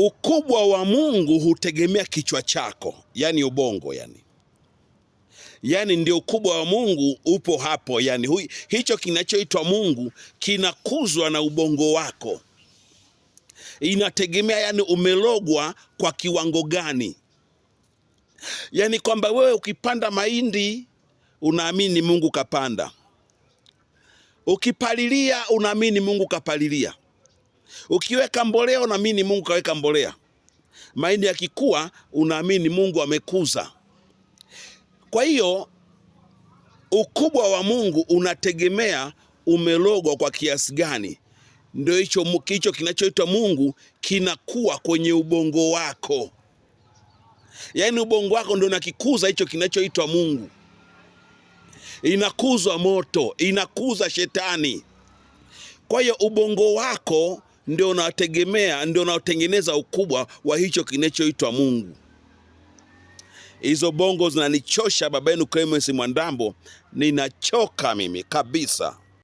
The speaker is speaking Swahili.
ukubwa wa Mungu hutegemea kichwa chako, yani ubongo, yani ndio ukubwa wa Mungu upo hapo, yani hicho kinachoitwa Mungu kinakuzwa na ubongo wako. Inategemea yani umelogwa kwa kiwango gani. Yani kwamba wewe ukipanda mahindi unaamini Mungu kapanda, ukipalilia unaamini Mungu kapalilia, ukiweka mbolea unaamini Mungu kaweka mbolea, mahindi yakikua unaamini Mungu amekuza. Kwa hiyo ukubwa wa Mungu unategemea umelogwa kwa kiasi gani. Ndio hicho kinachoitwa Mungu kinakuwa kwenye ubongo wako. Yaani ubongo wako ndio unakikuza hicho kinachoitwa Mungu. Inakuzwa moto, inakuza shetani. Kwa hiyo ubongo wako ndio unategemea, ndio unaotengeneza ukubwa wa hicho kinachoitwa Mungu. Hizo bongo zinanichosha baba yenu Clemence Mwandambo, ninachoka mimi kabisa.